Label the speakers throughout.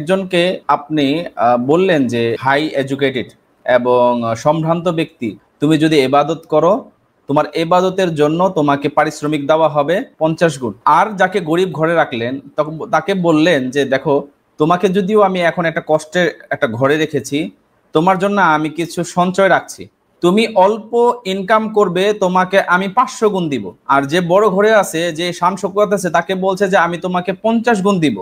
Speaker 1: একজনকে আপনি বললেন যে হাই এডুকেটেড এবং সম্ভ্রান্ত ব্যক্তি, তুমি যদি ইবাদত করো তোমার ইবাদতের জন্য তোমাকে পারিশ্রমিক দেওয়া হবে 50 গুণ। আর যাকে গরিব ঘরে রাখলেন তাকে বললেন যে দেখো, তোমাকে যদিও আমি এখন একটা কষ্টের একটা ঘরে রেখেছি, তোমার জন্য আমি কিছু সঞ্চয় রাখছি, তুমি অল্প ইনকাম করবে, তোমাকে আমি 500 গুণ দিব। আর যে বড় ঘরে আছে, যে শান শৌকত আছে, তাকে বলছে যে আমি তোমাকে 50 গুণ দিব।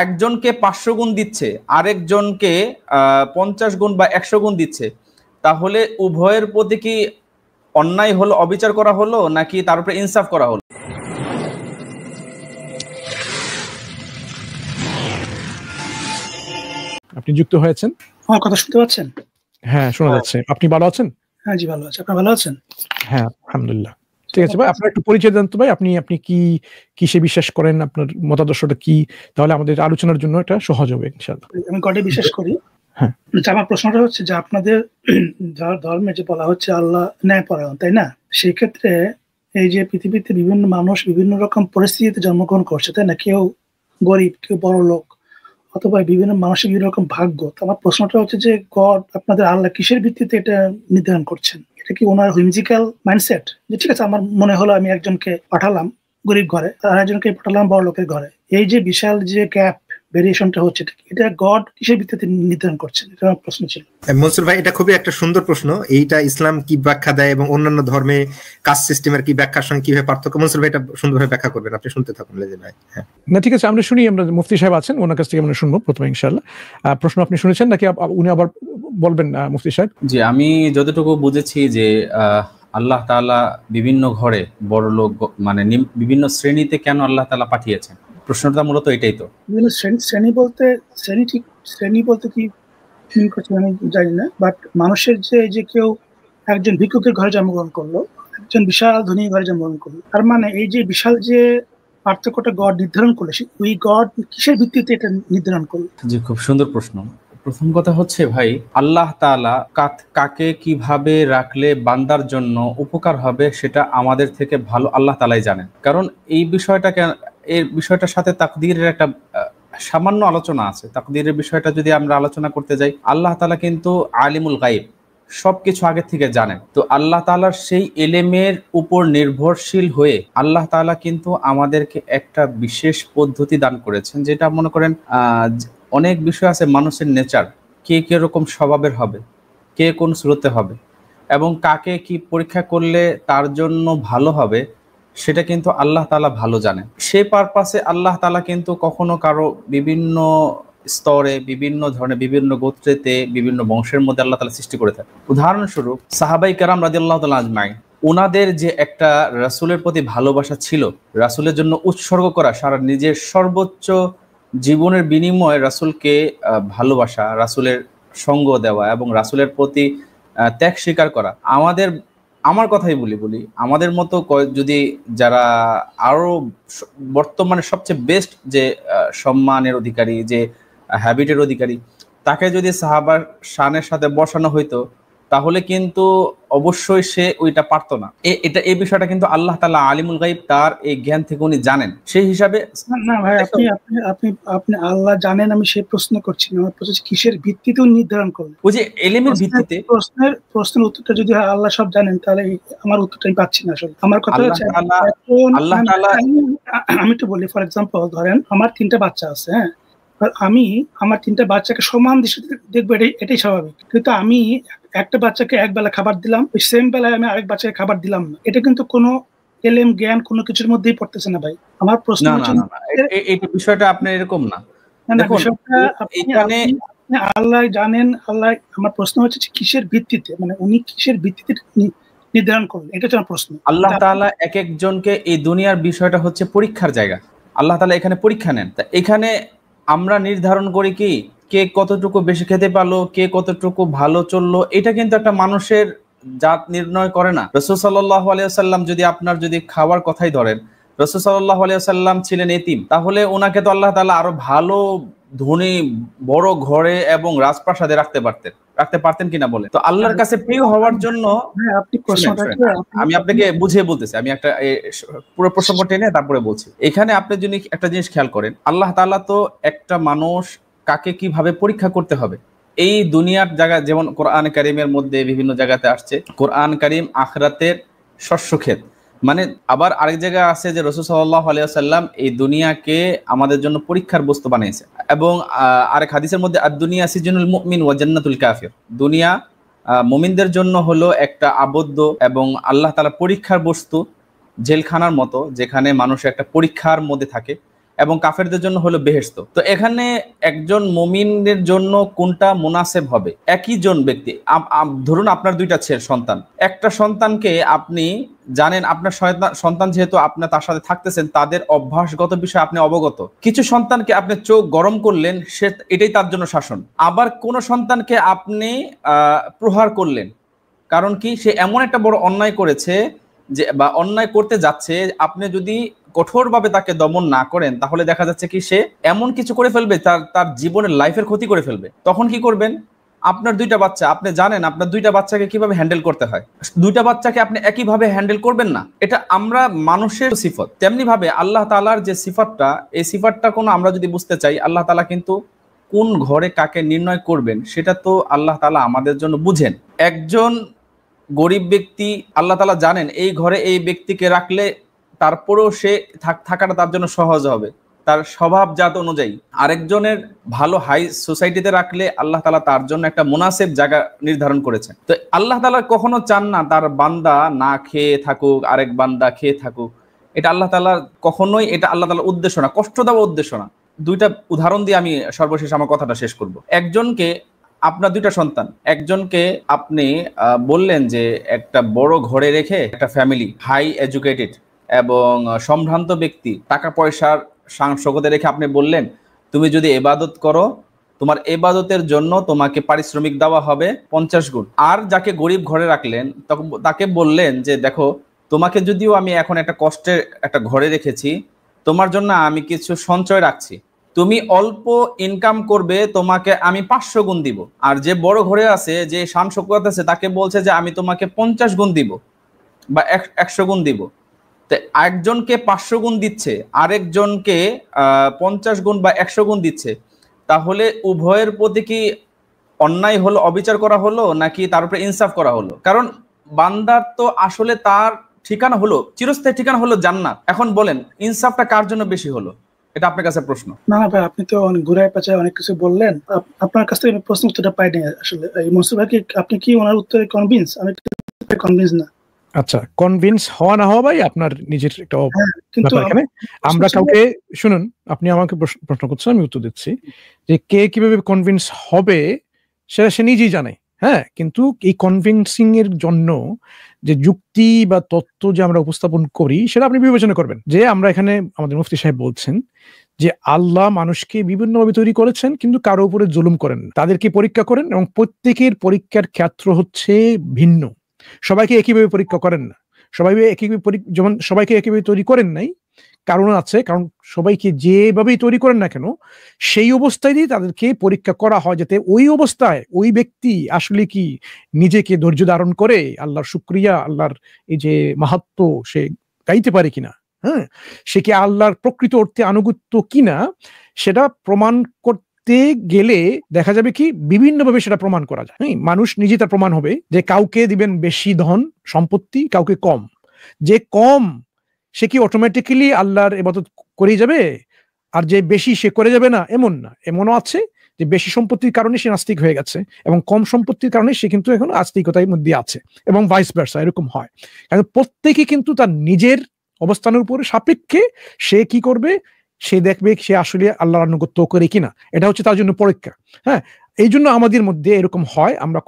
Speaker 1: একজনকে 500 গুণ দিচ্ছে, আরেকজনকে 50 গুণ বা 100 গুণ দিচ্ছে। তাহলে উভয়ের প্রতি কি অন্যায় হলো, অবিচার করা হলো, নাকি তার উপরে ইনসাফ করা হলো?
Speaker 2: আপনি যুক্ত হয়েছেন?
Speaker 3: আমার কথা শুনতে পাচ্ছেন?
Speaker 2: হ্যাঁ, শোনা যাচ্ছে। আপনি ভালো আছেন?
Speaker 3: হ্যাঁ জি, ভালো আছি। আপনি ভালো আছেন?
Speaker 2: হ্যাঁ, আলহামদুলিল্লাহ। ঠিক আছে ভাই, আপনার একটু পরিচয় দেন তো ভাই। আপনি কি কিসে বিশ্বাস করেন, আপনার মতাদর্শটা কি? তাহলে আমাদের আলোচনার জন্য এটা সহজ হবে ইনশাআল্লাহ।
Speaker 3: আমি গডে বিশ্বাস করি।
Speaker 2: হ্যাঁ।
Speaker 3: আমার প্রশ্নটা হচ্ছে যে আপনাদের ধর্মে যে বলা হচ্ছে আল্লাহ ন্যায়পরায়ণ, তাই না? সেই ক্ষেত্রে এই যে পৃথিবীতে বিভিন্ন মানুষ বিভিন্ন রকম পরিস্থিতিতে জন্মগ্রহণ করছে, তাই না? কেউ গরিব, কেউ বড় লোক, অথবা বিভিন্ন মানুষের বিভিন্ন রকম ভাগ্য। তো আমার প্রশ্নটা হচ্ছে যে গড, আপনাদের আল্লাহ কিসের ভিত্তিতে এটা নির্ধারণ করছেন? এটা কি ওনার হুইমজিক্যাল মাইন্ডসেট যে ঠিক আছে আমার মনে হলো আমি একজনকে পাঠালাম গরিব ঘরে, আর একজনকে পাঠালাম বড় লোকের ঘরে, এই যে বিশাল যে গ্যাপ ভেরিয়েশনটা হচ্ছে, এটা গড কিসের ভিত্তিতে নির্ধারণ করছেন? এটা আমার প্রশ্ন ছিল।
Speaker 4: মনসুর ভাই, এটা খুবই একটা সুন্দর প্রশ্ন। এইটা ইসলাম কি ব্যাখ্যা দেয় এবং অন্যান্য ধর্মে কাস্ট সিস্টেমের কি ব্যাখ্যার সঙ্গে কিভাবে পার্থক্য, মনসুর ভাই এটা সুন্দরভাবে ব্যাখ্যা করবেন। আপনি শুনতে থাকুন লেজে ভাই। হ্যাঁ
Speaker 2: না, ঠিক আছে, আমরা শুনি। আমরা মুফতি সাহেব আছেন, ওনার কাছ থেকে আমরা শুনবো প্রথমে ইনশাআল্লাহ। প্রশ্ন আপনি শুনেছেন নাকি উনি আবার বলবেন মুফতি সাহেব?
Speaker 1: জি, আমি যতটুকু বুঝেছি যে আল্লাহ তাআলা বিভিন্ন ঘরে বড় লোক, মানে বিভিন্ন শ্রেণীতে কেন আল্লাহ তাআলা পাঠিয়েছেন, প্রশ্নটা মূলত এটাই। তো
Speaker 3: বিভিন্ন শ্রেণী বলতে শ্রেণী বলতে কি মিন করছে আমি জানি না, বাট মানুষের যে কেউ একজন ভিক্ষুকের ঘরে জন্মগ্রহণ করলো, একজন বিশাল ধনী ঘরে জন্মগ্রহণ করলো, তার মানে এই যে বিশাল যে পার্থক্যটা গড নির্ধারণ করলো, ওই গড কিসের ভিত্তিতে এটা নির্ধারণ করলো?
Speaker 1: জি, খুব সুন্দর প্রশ্ন। প্রথম কথা হচ্ছে ভাই, আল্লাহ তাআলা কাকে কিভাবে রাখলে বান্দার জন্য উপকার হবে সেটা আমাদের থেকে ভালো আল্লাহ তাআলাই জানেন। কারণ এই বিষয়টার সাথে তাকদীরের একটা সামান্য আলোচনা আছে। তাকদীরের বিষয়টা যদি আমরা আলোচনা করতে যাই, আল্লাহ তাআলা কিন্তু আলিমুল গায়ব, সবকিছু আগে থেকে জানেন। তো আল্লাহ তাআলার সেই এলেমের উপর নির্ভরশীল হয়ে আল্লাহ তাআলা কিন্তু আমাদেরকে একটা বিশেষ পদ্ধতি দান করেছেন, যেটা মনে করেন অনেক বিষয় আছে মানুষের নেচার, কে কিরকম স্বভাবের হবে, কে কোন স্রোতে হবে, এবং কাকে কি পরীক্ষা করলে তার জন্য ভালো হবে, সেটা কিন্তু আল্লাহ তাআলা ভালো জানেন। সেই পারপাসে আল্লাহ তাআলা কিন্তু কখনো কারো বিভিন্ন স্তরে, বিভিন্ন ধরনের, বিভিন্ন গোত্রেতে, বিভিন্ন বংশের মধ্যে আল্লাহ তাআলা সৃষ্টি করে থাকে। উদাহরণস্বরূপ সাহাবাই কেরাম রাদিয়াল্লাহু তাআলা আজমাইন, ওনাদের যে একটা রাসূলের প্রতি ভালোবাসা ছিল, রাসূলের জন্য উৎসর্গ করা, সারা নিজের সর্বোচ্চ জীবনের বিনিময়ে রাসূলকে ভালোবাসা, রাসূলের সঙ্গ দেওয়া এবং রাসূলের প্রতি ত্যাগ স্বীকার করা। আমার কথাই বলি, আমাদের মতো যদি যারা আরো বর্তমানে সবচেয়ে বেস্ট যে সম্মানের অধিকারী, যে হ্যাবিটের অধিকারী, তাকে যদি সাহাবার শানের সাথে বসানো হইতো, তাহলে কিন্তু অবশ্যই সে ওইটা পারতো না। এই বিষয়টা কিন্তু আল্লাহ তাআলা আলিমুল গায়ব, তার এই জ্ঞান থেকে উনি জানেন। সেই হিসাবে
Speaker 3: না ভাই, আপনি আল্লাহ জানেন, আমি সেই প্রশ্ন করছি না। আমার প্রশ্ন কিসের ভিত্তিতে নির্ধারণ করলেন?
Speaker 1: ওই যে এলিমের ভিত্তিতে।
Speaker 3: প্রশ্নের উত্তরটা যদি আল্লাহ সব জানেন, তাহলে আমার উত্তরটাই পাচ্ছি না। আসলে আমার কথা হচ্ছে
Speaker 1: আল্লাহ তাআলা,
Speaker 3: আমি একটু বলি। ফর এক্সাম্পল, ধরেন আমার 3টা বাচ্চা আছে, হ্যাঁ, আমি আমার 3টা বাচ্চাকে সমান দৃষ্টিতে দেখবো, এটাই স্বাভাবিক। কিন্তু আমি একটা বাচ্চাকে এক বেলা খাবার দিলাম, ওই সেম বেলায় আমি আরেক বাচ্চাকে খাবার দিলাম না, এটা কিন্তু কোনো এলেম জ্ঞান কোনো কিছুর মধ্যেই পড়তেছে না ভাই। আমার প্রশ্ন হচ্ছে
Speaker 1: এই বিষয়টা আপনি এরকম না।
Speaker 3: এখানে আল্লাহ জানেন, আল্লাহ, আমার প্রশ্ন হচ্ছে কিসের ভিত্তিতে, মানে উনি কিসের ভিত্তিতে নির্ধারণ করলেন, এটা হচ্ছে আমার প্রশ্ন।
Speaker 1: আল্লাহ তাআলা এক একজনকে, এই দুনিয়ার বিষয়টা হচ্ছে পরীক্ষার জায়গা, আল্লাহ তাআলা এখানে পরীক্ষা নেন। তা এখানে আমরা নির্ধারণ করি কি, কে কতটুকু বেশি খেতে পারলো, কে কতটুকু ভালো চললো, এটা কিন্তু একটা মানুষের জাত নির্ণয় করে না। রাসূল সাল্লাল্লাহু আলাইহি ওয়াসাল্লাম যদি খাওয়ার কথাই ধরেন, রাসূল সাল্লাল্লাহু আলাইহি ওয়াসাল্লাম ছিলেন এতিম, তাহলে ওনাকে তো আল্লাহ তাআলা আরো ভালো ধনী বড় ঘরে এবং রাজপ্রাসাদে রাখতে পারতেন কিনা বলে। তো আল্লাহর কাছে প্রিয় হওয়ার জন্য আমি আপনাকে বুঝিয়ে বলতেছি, আমি একটা পুরো প্রসঙ্গ টেনে তারপরে বলছি। এখানে আপনি যদি একটা জিনিস খেয়াল করেন, আল্লাহ তাআলা তো একটা মানুষ কাকে কিভাবে পরীক্ষা করতে হবে। এই দুনিয়ার জায়গা, যেমন কোরআন কারিমের মধ্যে বিভিন্ন জায়গাতে আসছে কোরআন কারিম আখিরাতের শস্যক্ষেত, মানে আবার আরেক জায়গায় আছে যে রাসূল সাল্লাল্লাহু আলাইহি ওয়াসাল্লাম এই দুনিয়াকে আমাদের জন্য পরীক্ষার বস্তু বানিয়েছে। এবং আরেক হাদিসের মধ্যে আদ-দুনিয়া সিজনুল মুমিন ওয়া জান্নাতুল কাফির, দুনিয়া মুমিনদের জন্য হলো একটা আবদ্ধ এবং আল্লাহ তাআলা পরীক্ষার বস্তু, জেলখানার মতো, যেখানে মানুষ একটা পরীক্ষার মধ্যে থাকে, এবং কাফেরদের জন্য হলো বেহেশত। তো এখানে একজন মুমিনের জন্য কোনটা মুনাসেব হবে? একই জন ব্যক্তি, ধরুন আপনার দুইটা সন্তান, একটা সন্তানকে আপনি জানেন, আপনার সন্তান যেহেতু আপনার তার সাথে থাকতেছেন, তাদের অভ্যাসগত বিষয়ে আপনি অবগত। কিছু সন্তানকে আপনি চোখ গরম করলেন, সে এটাই তার জন্য শাসন। আবার কোন সন্তানকে আপনি প্রহার করলেন, কারণ কি সে এমন একটা বড় অন্যায় করেছে যে, বা অন্যায় করতে যাচ্ছে, আপনি যদি কঠোরভাবে তাকে দমন না করেন তাহলে দেখা যাচ্ছে কি সে এমন কিছু করে ফেলবে, তার জীবনের লাইফের ক্ষতি করে ফেলবে। তখন কি করবেন? আপনার দুইটা বাচ্চা, আপনি জানেন আপনার দুইটা বাচ্চাকে কিভাবে হ্যান্ডেল করতে হয়, দুইটা বাচ্চাকে আপনি একইভাবে হ্যান্ডেল করবেন না। এটা আমরা মানুষের সিফত। তেমনি ভাবে আল্লাহ তাআলার যে সিফাতটা, এই সিফাতটা কোনো আমরা যদি বুঝতে চাই, আল্লাহ তাআলা কিন্তু কোন ঘরে কাকে নির্ণয় করবেন সেটা তো আল্লাহ তাআলা আমাদের জন্য বুঝেন। একজন গরিব ব্যক্তি, আল্লাহ তাআলা জানেন এই ঘরে এই ব্যক্তিকে রাখলে তারপরেও সে থাকাটা তার জন্য সহজ হবে, তার স্বভাবজাত অনুযায়ী। আরেকজনের ভালো হাই সোসাইটিতে রাখলে আল্লাহ তাআলা তার জন্য একটা মুনাসেব জায়গা নির্ধারণ করেছেন। তো আল্লাহ তাআলা কখনো চান না তার বান্দা না খেয়ে থাকুক, আরেক বান্দা খেয়ে থাকুক। এটা আল্লাহ তাআলার কখনোই, এটা আল্লাহ তাআলার উদ্দেশ্য না, কষ্ট দেওয়া উদ্দেশ্য না। দুইটা উদাহরণ দিয়ে আমি সর্বশেষ আমার কথাটা শেষ করব। একজনকে, আপনার দুইটা সন্তান, একজনকে আপনি বললেন যে একটা বড় ঘরে রেখে, একটা ফ্যামিলি হাই এডুকেটেড এবং সম্ভ্রান্ত ব্যক্তি, টাকা পয়সার সংসদে রেখে আপনি বললেন তুমি যদি ইবাদত করো, তোমার ইবাদতের জন্য তোমাকে পারিশ্রমিক দেওয়া হবে 50 গুণ। আর যাকে গরিব ঘরে রাখলেন তাকে বললেন যে দেখো, তোমাকে যদিও আমি এখন একটা কষ্টের একটা ঘরে রেখেছি, তোমার জন্য আমি কিছু সঞ্চয় রাখছি, তুমি অল্প ইনকাম করবে, তোমাকে আমি 500 গুণ দিব। আর যে বড় ঘরে আছে, যে শান শৌকত আছে, তাকে বলছে যে আমি তোমাকে 50 গুণ দিব বা 100 গুণ দিব। তো একজনকে 500 গুণ দিচ্ছে, আরেকজনকে 50 গুণ বা 100 গুণ দিচ্ছে, তাহলে উভয়ের প্রতি কি অন্যায় হলো, অবিচার করা হলো, নাকি তার উপরে ইনসাফ করা হলো? কারণ বান্দার তো আসলে তার ঠিকানা হলো, চিরস্থায়ী ঠিকানা হলো জান্নাত। এখন বলেন ইনসাফটা কার জন্য বেশি হলো? এটা আপনার কাছে প্রশ্ন।
Speaker 3: না ভাই, আপনি তো অনেক ঘুরায় পেঁচায় অনেক কিছু বললেন। আপনার কাছ থেকে প্রশ্ন উত্তরটা পাইনি আসলে। এই মনসুর ভাই, আপনি কি ওনার উত্তরে কনভিন্স? আমি কনভিন্স না।
Speaker 2: আচ্ছা, কনভিন্স হওয়া না হওয়া ভাই আপনার নিজের একটা
Speaker 3: কিন্তু
Speaker 2: এখানে আমরা কাউকে, শুনুন, আপনি আমাকে প্রশ্ন করছেন, আমি উত্তর দিচ্ছি যে কে কিভাবে কনভিন্স হবে সেটা সে নিজেই জানে। হ্যাঁ, কিন্তু এই কনভিন্সিং এর জন্য যে যুক্তি বা তত্ত্ব যে আমরা উপস্থাপন করি সেটা আপনি বিবেচনা করবেন। যে আমরা এখানে, আমাদের মুফতি সাহেব বলছেন যে আল্লাহ মানুষকে বিভিন্নভাবে তৈরি করেছেন, কিন্তু কারো উপরে জুলুম করেন না, তাদেরকে পরীক্ষা করেন, এবং প্রত্যেকের পরীক্ষার ক্ষেত্র হচ্ছে ভিন্ন। সবাইকে একইভাবে পরীক্ষা করেন না, যেমন সবাইকে একইভাবে তৈরি করেন নাই, কারণ আছে, কারণ সবাইকে যেভাবেই তৈরি করেন না কেন সেই অবস্থায় দিয়ে তাদেরকে পরীক্ষা করা হয়, যাতে ওই অবস্থায় ওই ব্যক্তি আসলে কি নিজেকে ধৈর্য ধারণ করে আল্লাহর শুকরিয়া, আল্লাহর এই যে মাহাত্ম্য সে গাইতে পারে কিনা, হ্যাঁ, সে কি আল্লাহর প্রকৃত অর্থে আনুগত্য কিনা, সেটা প্রমাণ করতে গেলে দেখা যাবে কি বিভিন্নভাবে সেটা প্রমাণ করা যায়। মানুষ নিজে তার প্রমাণ হবে যে কাউকে দিবেন বেশি ধন সম্পত্তি, কাউকে কম। যে কম সে কি অটোমেটিক্যালি আল্লাহর ইবাদত করেই যাবে, আর যে বেশি সে করে যাবে না এমন না। এমনও আছে যে বেশি সম্পত্তির কারণে সে নাস্তিক হয়ে গেছে, এবং কম সম্পত্তির কারণে সে কিন্তু এখন আস্তিকতার মধ্যে আছে, এবং ভাইস ভার্সা, এরকম হয়। কারণ প্রত্যেকে কিন্তু তার নিজের অবস্থানের উপরে সাপেক্ষে সে কি করবে, সে দেখবে সে আসলে আল্লাহর আনুগত্য করে কিনা। এটা হচ্ছে তার জন্য পরীক্ষা। হ্যাঁ, এই জন্য আমাদের মধ্যে এরকম হয়, আমরা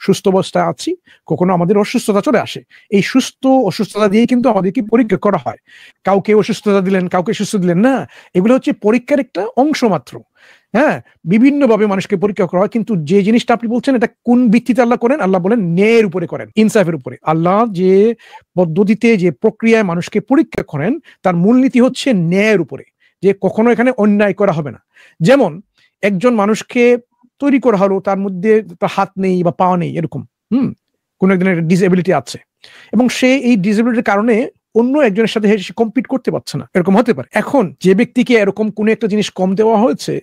Speaker 2: সুস্থ অবস্থায় আছি, কখনো আমাদের অসুস্থতা চলে আসে। এই সুস্থ অসুস্থতা দিয়ে কিন্তু আমাদেরকে পরীক্ষা করা হয়। কাউকে অসুস্থতা দিলেন, কাউকে সুস্থ দিলেন না, এগুলো হচ্ছে পরীক্ষার একটা অংশ মাত্র। হ্যাঁ, বিভিন্নভাবে মানুষকে পরীক্ষা করা হয়, কিন্তু যে জিনিসটা আপনি বলছেন এটা কোন ভিত্তিতে আল্লাহ করেন? আল্লাহ বলেন ন্যায়ের উপরে করেন, ইনসাফের উপরে। আল্লাহ যে পদ্ধতিতে, যে প্রক্রিয়ায় মানুষকে পরীক্ষা করেন তার মূলনীতি হচ্ছে ন্যায়ের উপরে, যে কখনো এখানে অন্যায় করা হবে না। যেমন একজন মানুষকে তৈরি করা হলো, তার মধ্যে তার হাত নেই বা পা নেই, এরকম কোন একজনের ডিসএবিলিটি আছে, এবং সে এই ডিসএবিলিটির কারণে অন্য একজনের সাথে কম্পিট করতে পারছে না, এরকম হতে পারে। এখন যে ব্যক্তিকে এরকম কোন একটা জিনিস কম দেওয়া হয়েছে,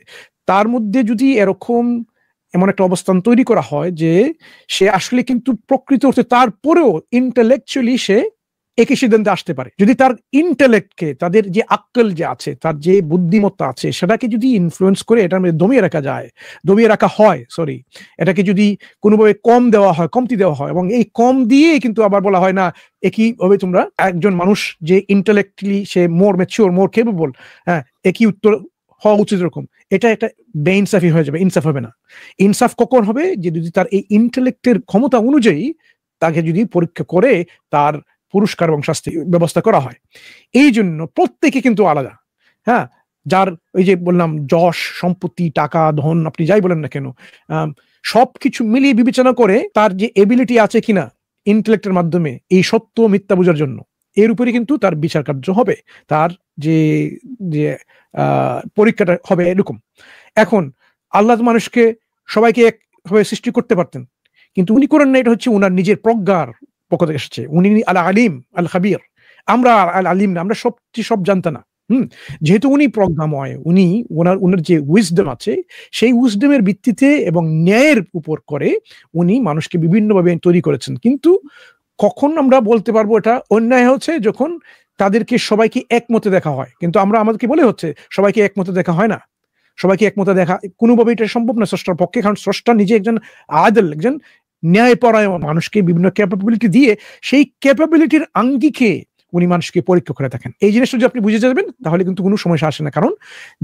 Speaker 2: তার মধ্যে যদি এরকম এমন একটা অবস্থান তৈরি করা হয় যে সে আসলে কিন্তু প্রকৃত অর্থে তারপরেও ইন্টেলেকচুয়ালি সে একই সিদ্ধান্তে আসতে পারে, যদি তার ইন্টেলেক্টকে, তাদের যে আক্কেল যে আছে, তার যে বুদ্ধিমত্তা আছে, সেটাকে যদি ইনফ্লুয়েন্স করে এটার মধ্যে দমিয়ে রাখা হয়, এটাকে যদি কোনোভাবে কমতি দেওয়া হয়, এবং এই কম দিয়ে কিন্তু আবার বলা হয় না একইভাবে তোমরা, একজন মানুষ যে ইন্টেলেক্টুয়ালি সে মোর ম্যাচিওর, মোর কেপেবল, হ্যাঁ, একই উত্তর হওয়া উচিত এরকম, এটা একটা বেইনসাফি হয়ে যাবে, ইনসাফ হবে না। ইনসাফ কখন হবে? যে যদি তার এই ইন্টেলেক্টের ক্ষমতা অনুযায়ী তাকে যদি পরীক্ষা করে তার পুরস্কার এবং শাস্তি ব্যবস্থা করা হয়। এই জন্য প্রত্যেকে কিন্তু আলাদা, হ্যাঁ, যার ওই যে বললাম যশ, সম্পত্তি, টাকা, ধন, আপনি যাই বলেন না কেন, সবকিছু মিলিয়ে বিবেচনা করে তার যে এবিলিটি আছে কিনা ইন্টেলেক্টের মাধ্যমে এই সত্য মিথ্যা বোঝার জন্য, এর উপরে কিন্তু তার বিচার কার্য হবে, তার যে যে পরীক্ষাটা হবে এরকম। এখন আল্লাহ মানুষকে সবাইকে একভাবে সৃষ্টি করতে পারতেন, কিন্তু উনি করেন না। এটা হচ্ছে উনার নিজের প্রজ্ঞার পক্ষ থেকে এসেছে। উনি আল আলিম আল খাবির, আমরা আল আলিম না, আমরা সব জানতা না। যেহেতু উনি প্রজ্ঞাময়, উনি ওনার যে উইজডম আছে, সেই উইজডমের ভিত্তিতে এবং ন্যায়ের উপর করে উনি মানুষকে বিভিন্নভাবে তৈরি করেছেন। কিন্তু কখন আমরা বলতে পারবো এটা অন্যায় হচ্ছে? যখন তাদেরকে সবাইকে একমতে দেখা হয়। কিন্তু আমাদেরকে বলে হচ্ছে সবাইকে একমতে দেখা হয় না, সবাইকে একমতে দেখা কোনোভাবেই এটা সম্ভব না স্রষ্টার পক্ষে, কারণ স্রষ্টা নিজে একজন আদল, একজন ন্যায়পরায়ণ, মানুষকে বিভিন্ন ক্যাপাবিলিটি দিয়ে সেই ক্যাপাবিলিটির আঙ্গিকে উনি মানুষকে পরীক্ষা করে থাকেন। এই জিনিসটা যদি আপনি বুঝে যাবেন তাহলে কিন্তু কোনো সমস্যা আসে না, কারণ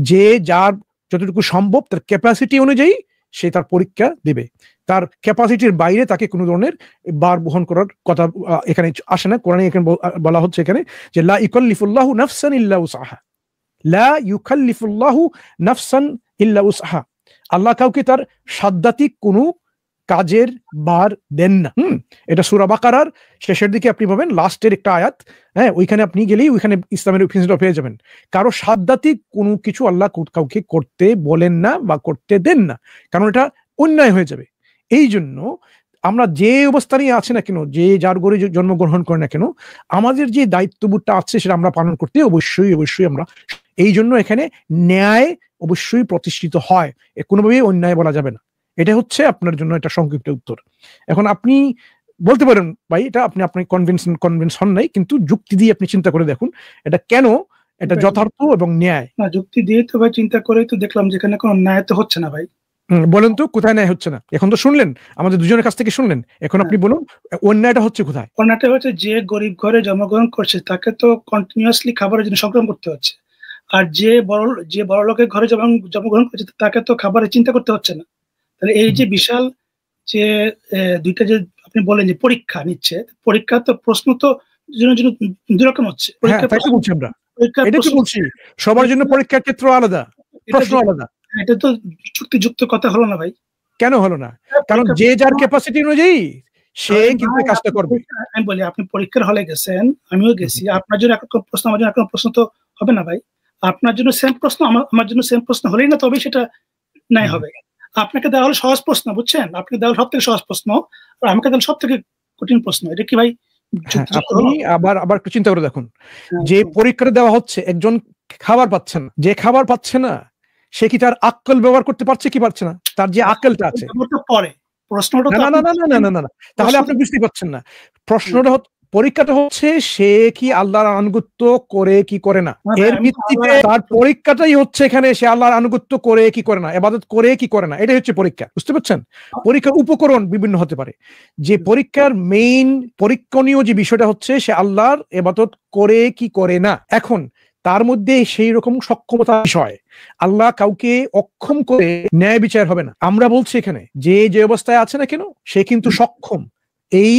Speaker 2: যে যার যতটুকু সম্ভব তার ক্যাপাসিটি অনুযায়ী সে তার পরীক্ষা দেবে। তার ক্যাপাসিটির বাইরে তাকে কোনো ধরনের বার বহন করার কথা এখানে আসে না। কোরআনে এখানে বলা হচ্ছে এখানে যে লা ইকাল্লিফুল্লাহু নাফসান ইল্লা উসআহা, লা ইউকাল্লিফুল্লাহু নাফসান ইল্লা উসআহা, আল্লাহ কাউকে তার সাধ্যাত্মিক কোনো কাজের বার দেন না। এটা সূরা বাকারার শেষের দিকে আপনি পাবেন, লাস্টের একটা আয়াত, হ্যাঁ, ওইখানে আপনি গেলেই ওইখানে ইসলামের প্রিন্সিপাল পেয়ে যাবেন। কারো সাধ্যাত্মিক কোনো কিছু আল্লাহ কাউকে করতে বলেন না বা করতে দেন না, কারণ এটা অন্যায় হয়ে যাবে। এই জন্য আমরা যে অবস্থানই আছে না কেন, যে যার ঘরে জন্মগ্রহণ করে না কেন, আমাদের যে দায়িত্ববোধটা আছে সেটা আমরা পালন করতে অবশ্যই আমরা, এই জন্য এখানে ন্যায় অবশ্যই প্রতিষ্ঠিত হয়, কোনোভাবেই অন্যায় বলা যাবে না। এটা হচ্ছে আপনার জন্য একটা সংক্ষিপ্ত উত্তর। এখন আপনি বলতে পারেন ভাই এটা আপনি কনভিন্স হন নাই, কিন্তু যুক্তি দিয়ে আপনি চিন্তা করে দেখুন এটা কেন এটা যথার্থ এবং ন্যায়।
Speaker 3: না, যুক্তি দিয়ে তো ভাই চিন্তা করেই তো দেখলাম যেখানে কোনো ন্যায় তো হচ্ছে না ভাই।
Speaker 2: বলেন তো কোথায় ন্যায় হচ্ছে না? এখন তো শুনলেন, আমাদের দুজনের কাছ থেকে শুনলেন, এখন আপনি বলুন অন্যায়টা হচ্ছে কোথায়?
Speaker 3: অন্যায়টা হচ্ছে যে গরিব ঘরে জন্মগ্রহণ করছে তাকে তো কন্টিনিউয়াসলি খাবারের জন্য সংগ্রাম করতে হচ্ছে, আর যে বড় লোকের ঘরে জন্মগ্রহণ করছে তাকে তো খাবারের চিন্তা করতে হচ্ছে না। তাহলে এই যে বিশাল যে দুইটা যে আপনি বলেন যে পরীক্ষা নিচ্ছে, পরীক্ষা তো প্রশ্ন তো দুই রকম হচ্ছে।
Speaker 2: সবার জন্য পরীক্ষার ক্ষেত্র আলাদা, প্রশ্ন আলাদা।
Speaker 3: এটা তো যুক্তিযুক্ত কথা হলো না ভাই।
Speaker 2: কেন হলো না? কারণ যে যার ক্যাপাসিটি অনুযায়ী সে কিন্তু কাজটা করবে।
Speaker 3: আমি বলি আপনি পরীক্ষার হলে গেছেন, আমিও গেছি, আপনার জন্য একরকম প্রশ্ন, আমার জন্য একরকম প্রশ্ন তো হবে না ভাই। আপনার জন্য সেম প্রশ্ন, আমার জন্য সেম প্রশ্ন হলেই না তবে সেটা নাই হবে। আপনাকে দেওয়া হলো সহজ প্রশ্ন, বুঝছেন, আপনাকে দেওয়া হলো সব থেকে সহজ প্রশ্ন, আর আমাকে দেওয়া সব থেকে কঠিন প্রশ্ন। এটা কি ভাই?
Speaker 2: আপনি আবার একটু চিন্তা করে দেখুন, যে পরীক্ষাটা দেওয়া হচ্ছে একজন খাবার পাচ্ছে না, যে খাবার পাচ্ছে না সে কি তার আক্কেল ব্যবহার করতে পারছে কি পারছে না? তার যে আক্কেলটা আছে
Speaker 3: পরে প্রশ্নটা
Speaker 2: না, তাহলে আপনি বুঝতে পারছেন না। প্রশ্নটা পরীক্ষাটা হচ্ছে সে কি আল্লাহর আনুগত্য করে কি করে না, এর ভিত্তিতে তার পরীক্ষাটাই হচ্ছে এখানে সে আল্লাহর আনুগত্য করে কি করে না, ইবাদত করে কি করে না, এটাই হচ্ছে পরীক্ষা। বুঝতে পারছেন? পরীক্ষার উপকরণ বিভিন্ন হতে পারে, যে পরীক্ষার মেইন পরীক্ষণীয় যে বিষয়টা হচ্ছে সে আল্লাহর ইবাদত করে কি করে না। এখন তার মধ্যে সেই রকম সক্ষমতা বিষয়, আল্লাহ কাউকে অক্ষম করে ন্যায় বিচার হবে না। আমরা বলছি এখানে যে অবস্থায় আছে না কেন সে কিন্তু সক্ষম এই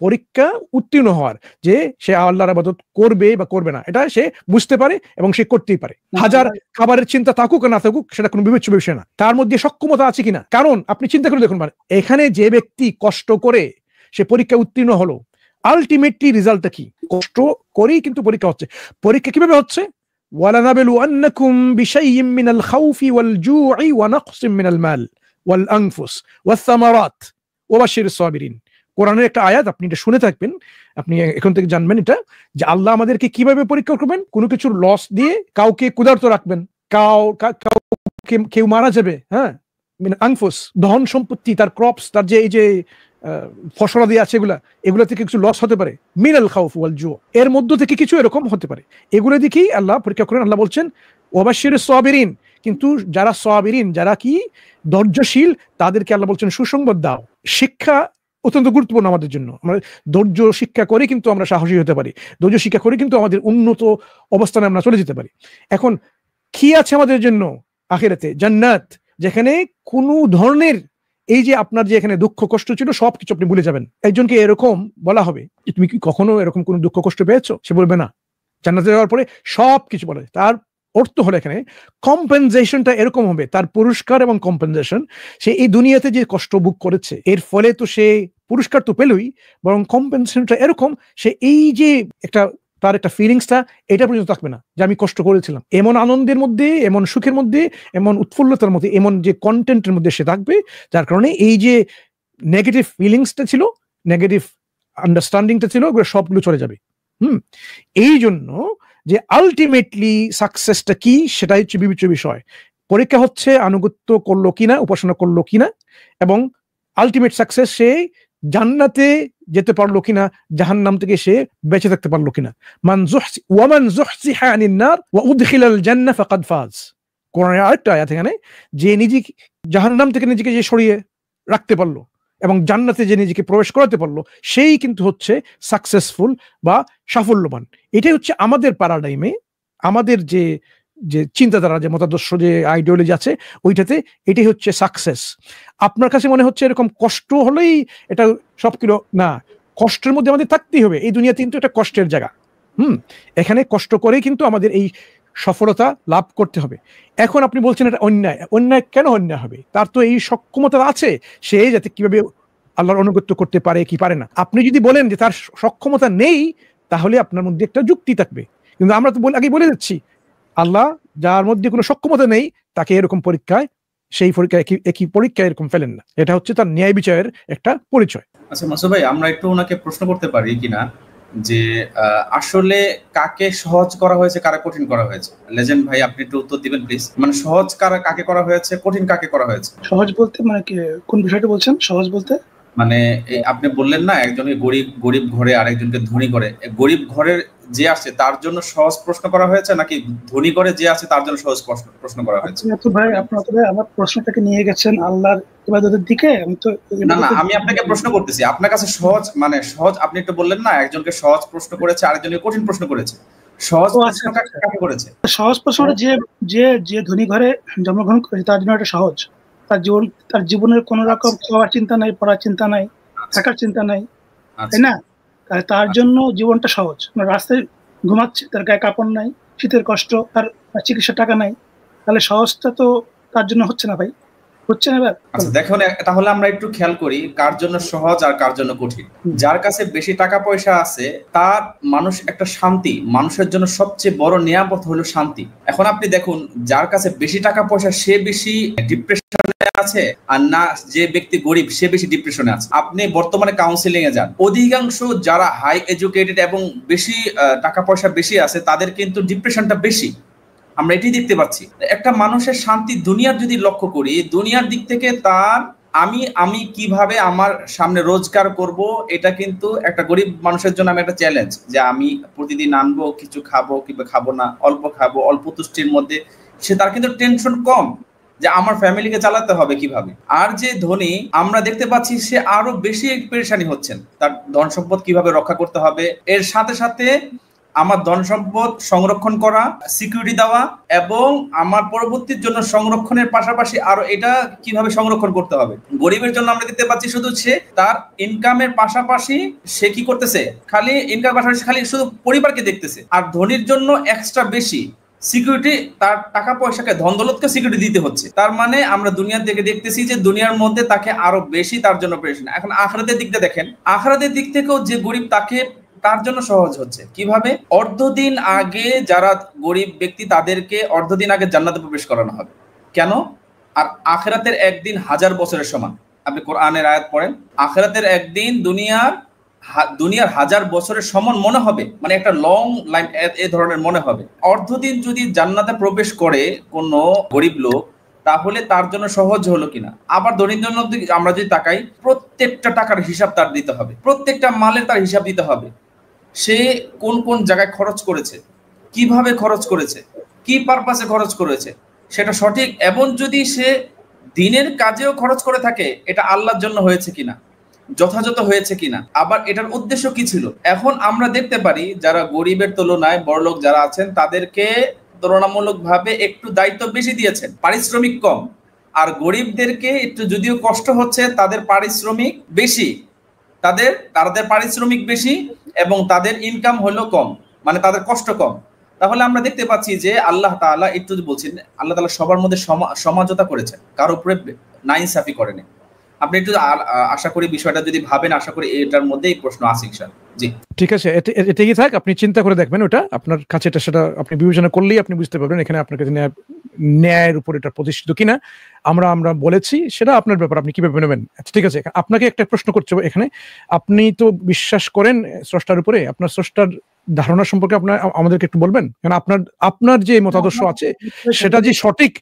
Speaker 2: পরীক্ষা উত্তীর্ণ হওয়ার, যে সে আল্লাহর ইবাদত করবে বা করবে না, এটা সে বুঝতে পারে এবং সে করতেই পারে। হাজার খাবারের চিন্তা থাকুক না থাকুক সেটা কোনো বিবেচ্য বিষয় না, তার মধ্যে সক্ষমতা আছে কিনা। কারণ আপনি চিন্তা করে দেখুন, মানে এখানে যে ব্যক্তি কষ্ট করে সে পরীক্ষা উত্তীর্ণ হলো, আলটিমেটলি রেজাল্টটা কি? কষ্ট করেই কিন্তু পরীক্ষা হচ্ছে। পরীক্ষা কিভাবে হচ্ছে? ওয়ালানাবলুয়ান্নাকুম বিশাইইম মিনাল খাউফি ওয়াল জু'i ওয়া নাকসিম মিনাল মাল ওয়াল আনফুস ওয়াস সামারাত ওয়া বাশশিরিস সাবিরিন। কোরআনের একটা আয়াত, আপনি এটা শুনে থাকবেন, আপনি এখন থেকে জানবেন এটা, যে আল্লাহ আমাদেরকে কিভাবে পরীক্ষা করবেন। কোনো কিছুর লস দিয়ে কাউকে ক্ষুধার্ত রাখবেন, কাউকে কেউ মারা যাবে, হ্যাঁ, আনফুস, ধন সম্পত্তি, তার ক্রপস, তার যে এই যে ফসলাদি আছে এগুলা থেকে কিছু লস হতে পারে, মিনাল খাউফ ওয়াল জু, এর মধ্য থেকে কিছু এরকম হতে পারে। এগুলো দেখেই আল্লাহ পরীক্ষা করেন। আল্লাহ বলছেন ওয়াবাশশিরিস সাবিরিন, কিন্তু যারা সাবিরিন, যারা কি ধৈর্যশীল, তাদেরকে আল্লাহ বলছেন সুসংবাদ দাও। শিক্ষা অত্যন্ত গুরুত্বপূর্ণ আমাদের জন্য। আমরা ধৈর্য শিক্ষা করে কিন্তু আমরা সাহসী হতে পারি, ধৈর্য শিক্ষা করে কিন্তু আমাদের উন্নত অবস্থানে আমরা চলে যেতে পারি। এখন কি আছে আমাদের জন্য আখিরাতে? জান্নাত, যেখানে কোনো ধরনের এই যে আপনার যে এখানে দুঃখ কষ্ট ছিল সবকিছু আপনি ভুলে যাবেন। একজনকে এরকম বলা হবে, তুমি কি কখনো এরকম কোনো দুঃখ কষ্ট পেয়েছো? সে বলবে না। জান্নাতে যাওয়ার পরে সবকিছু বলে। তার অর্থ হলো এখানে কম্পেনসেশনটা এরকম হবে, তার পুরস্কার এবং কম্পেনসেশন, সে এই দুনিয়াতে যে কষ্ট ভোগ করেছে এর ফলে তো সে পুরস্কার তো পেলই, বরং কম্পেনসেশনটা এরকম, সে এই যে তার একটা ফিলিংসটা এটা পর্যন্ত থাকবে না যে আমি কষ্ট করেছিলাম। এমন আনন্দের মধ্যে, এমন সুখের মধ্যে, এমন উৎফুল্লতার মধ্যে, এমন যে কন্টেন্টের মধ্যে সে থাকবে, যার কারণে এই যে নেগেটিভ ফিলিংসটা ছিল, নেগেটিভ আন্ডারস্ট্যান্ডিংটা ছিল, ওগুলো সবগুলো চলে যাবে। এই জন্য যে আলটিমেটলি সাকসেসটা কি সেটাই হচ্ছে বিবেচ্য বিষয়। পরীক্ষা হচ্ছে আনুগত্য করলো কিনা, উপাসনা করলো কিনা, এবং আলটিমেট সাকসেস সে জান্নাতে যেতে পারলো কিনা, জাহান্নাম থেকে সে বেঁচে থাকতে পারলো কিনা। মান যুহজিহা আনিন নার ওয়া উদখিলাল জান্নাহ ফাকাদ ফাজ। কোরআনের আরেকটা আয়াত এখানে, যে নিজেকে জাহান্নাম থেকে নিজেকে যে সরিয়ে রাখতে পারলো এবং জান্নাতে যে নিজেকে প্রবেশ করাতে পারলো, সেই কিন্তু হচ্ছে সাকসেসফুল বা সাফল্যবান। এটাই হচ্ছে আমাদের প্যারাডাইমে, আমাদের যে চিন্তাধারা, যে মতাদর্শ, যে আইডিওলজি আছে, ওইটাতে এটাই হচ্ছে সাকসেস। আপনার কাছে মনে হচ্ছে এরকম কষ্ট হলেই এটা সব কিলো না, কষ্টের মধ্যে আমাদের থাকতেই হবে। এই দুনিয়াতে কিন্তু একটা কষ্টের জায়গা। এখানে কষ্ট করেই কিন্তু আমাদের এই সফলতা লাভ করতে হবে। এখন আপনি বলছেন এটা অন্যায়। অন্যায় কেন অন্যায় হবে? তার তো এই সক্ষমতা আছে, সে যাতে কিভাবে আল্লাহর অনুগত্য করতে পারে কি পারে না। আপনি যদি বলেন যে তার সক্ষমতা নেই, তাহলে আপনার মধ্যে একটা যুক্তি থাকবে। কিন্তু আমরা তো আগে বলে দিচ্ছি, আল্লাহ যার মধ্যে কোনো সক্ষমতা নেই তাকে এরকম পরীক্ষায়, সেই পরীক্ষায় একই পরীক্ষায় এরকম ফেলেন না। এটা হচ্ছে তার ন্যায় বিচারের একটা পরিচয়।
Speaker 1: আচ্ছা মাসুদ ভাই, আমরা একটু ওনাকে প্রশ্ন করতে পারি কিনা যে আসলে কাকে সহজ করা হয়েছে, কারা কঠিন করা হয়েছে? লেজেন্ড ভাই, আপনি একটু উত্তর দিবেন প্লিজ। মানে সহজ কাকে করা হয়েছে, কঠিন কাকে করা হয়েছে?
Speaker 3: সহজ বলতে মানে কি, কোন বিষয়টা বলছেন সহজ বলতে?
Speaker 1: মানে আপনি বললেন না একজনকে গরিব ঘরে আরেকজনকে ধনী করে, গরিব ঘরের যে আছে তার জন্য সহজ প্রশ্ন করা হয়েছে, নাকি ধনী ঘরে যে আছে তার জন্য সহজ প্রশ্ন করা হয়েছে?
Speaker 3: আপনার আমার প্রশ্নটাকে নিয়ে গেছেন আল্লাহর ইবাদতের দিকে। আমি তো
Speaker 1: না, আমি আপনাকে প্রশ্ন করতেছি, আপনার কাছে সহজ মানে সহজ, আপনি একটু বললেন না একজনকে সহজ প্রশ্ন করেছে, আরেকজনকে কঠিন প্রশ্ন করেছে। সহজ প্রশ্ন কাকে করেছে?
Speaker 3: সহজ প্রশ্নটা যে ধনী ঘরে জন্মগ্রহণ করেছে তার জন্য এটা সহজ। তার জীবনের কোন রকম খাওয়ার চিন্তা নাই, পড়ার চিন্তা নাই, থাকার চিন্তা নাই, তাই না? তার জন্য জীবনটা সহজ। রাস্তায় ঘুমাচ্ছে, তার গায়ে কাপড় নাই, শীতের কষ্ট, তার চিকিৎসার টাকা নাই, তাহলে সহজটা তো তার জন্য হচ্ছে না ভাই, হচ্ছে না।
Speaker 1: আচ্ছা দেখুন, তাহলে আমরা একটু খেয়াল করি কার জন্য সহজ আর কার জন্য কঠিন। যার কাছে বেশি টাকা পয়সা আছে তার মানুষ একটা শান্তি, মানুষের জন্য সবচেয়ে বড় নিয়ামত হলো শান্তি। এখন আপনি দেখুন, যার কাছে বেশি টাকা পয়সা সে বেশি ডিপ্রেশনে আছে, আর না যে ব্যক্তি গরিব সে বেশি ডিপ্রেশনে আছে। আপনি বর্তমানে কাউন্সিলিং এ যান, অধিকাংশ যারা হাই এডুকেটেড এবং বেশি টাকা পয়সা বেশি আছে তাদের কিন্তু ডিপ্রেশনটা বেশি। আমরা এটাই দেখতে পাচ্ছি। একটা মানুষের শান্তি দুনিয়ার যদি লক্ষ্য করি, দুনিয়ার দিক থেকে তার আমি কিভাবে আমার সামনে রোজগার করব, এটা কিন্তু একটা গরিব মানুষের জন্য একটা চ্যালেঞ্জ, যে আমি প্রতিদিন আনবো, কিছু খাবো কিংবা খাবো না, অল্প খাবো, অল্প তুষ্টির মধ্যে, সে তার কিন্তু টেনশন কম যে আমার ফ্যামিলিকে চালাতে হবে কিভাবে। আর যে ধনী আমরা দেখতে পাচ্ছি সে আরো বেশি পেরেশানি হচ্ছেন, তার ধন সম্পদ কিভাবে রক্ষা করতে হবে, এর সাথে সাথে আমার ধন সম্পদ সংরক্ষণ করা, সিকিউরিটি দেওয়া, এবং আমার পরবর্তীর জন্য সংরক্ষণের পাশাপাশি আরো এটা কিভাবে সংরক্ষণ করতে হবে। গরিবের জন্য আমরা দেখতে পাচ্ছি শুধু সে তার ইনকামের পাশাপাশি সে কি করতেছে, খালি ইনকামের পাশাপাশি খালি শুধু পরিবারকে দেখতেছে। আর ধনীর জন্য এক্সট্রা বেশি সিকিউরিটি, তার টাকা পয়সাকে, ধন দৌলতকে সিকিউরিটি দিতে হচ্ছে। তার মানে আমরা দুনিয়ার দিকে দেখতেছি যে দুনিয়ার মধ্যে তাকে আরো বেশি তার জন্য পেরেশানি। এখন আখিরাতের দিকটা দেখেন, আখিরাতের দিক থেকেও যে গরিব তার জন্য সহজ হচ্ছে কিভাবে, অর্ধদিন আগে যারা গরিব ব্যক্তি তাদেরকে অর্ধদিন আগে জান্নাতে প্রবেশ করানো হবে। কেন? আর আখিরাতের একদিন 1000 বছরের সমান। আপনি কোরআনের আয়াত পড়েন, আখিরাতের একদিন দুনিয়ার 1000 বছরের সমান মনে হবে, মানে একটা লং লাইন এ ধরনের মনে হবে। অর্ধদিন যদি জান্নাতে প্রবেশ করে কোনো গরিব লোক, তাহলে তার জন্য সহজ হলো কিনা। আবার দরিদ্র দিকে আমরা যদি তাকাই, প্রত্যেকটা টাকার হিসাব তার দিতে হবে, প্রত্যেকটা মালের তার হিসাব দিতে হবে। সে কোন কোন জায়গায় খরচ করেছে, কিভাবে খরচ করেছে, কি পারপাসে খরচ করেছে সেটা সঠিক, এবং যদি সে দিনের কাজেও খরচ করে থাকে এটা আল্লাহর জন্য হয়েছে কিনা, যথাযথ হয়েছে কিনা, আবার এটার উদ্দেশ্য কি ছিল। এখন আমরা দেখতে পারি যারা গরিবের তুলনায় বড়লোক যারা আছেন তাদেরকে তুলনামূলকভাবে একটু দায়িত্ব বেশি দিয়েছেন, পারিশ্রমিক কম। আর গরিবদেরকে একটু যদিও কষ্ট হচ্ছে, তাদের পারিশ্রমিক বেশি, তাদের পারিশ্রমিক বেশি এবং তাদের ইনকাম হলো কম, মানে তাদের কষ্ট কম। তাহলে আমরা দেখতে পাচ্ছি যে আল্লাহ তাআলা একটু বলছেন, আল্লাহ তাআলা সবার মধ্যে সমাজতা করেছেন, কার উপরে নাইনসাফি করেনি। আপনি একটু আশা করি বিষয়টা যদি ভাবেন, আশা করি এটার মধ্যেই প্রশ্ন আছে ইনশাআল্লাহ। জি
Speaker 2: ঠিক আছে, এটাই থাক, আপনি চিন্তা করে দেখবেন, ওটা আপনার কাছে সেটা আপনি বিবেচনা করলেই আপনি বুঝতে পারবেন এখানে আপনার কাছে ন্যায়ের উপর এটা প্রতিষ্ঠিত কিনা। আমরা বলেছি সেটা আপনার ব্যাপার, আপনি কিভাবে নেবেন। আচ্ছা ঠিক আছে, আপনাকে একটা প্রশ্ন করতে হবে এখানে। আপনি তো বিশ্বাস করেন স্রষ্টার উপরে, আপনার স্রষ্টার ধারণা সম্পর্কে আপনার আমাদেরকে একটু বলবেন, কারণ আপনার যে মতাদর্শ আছে সেটা যে সঠিক,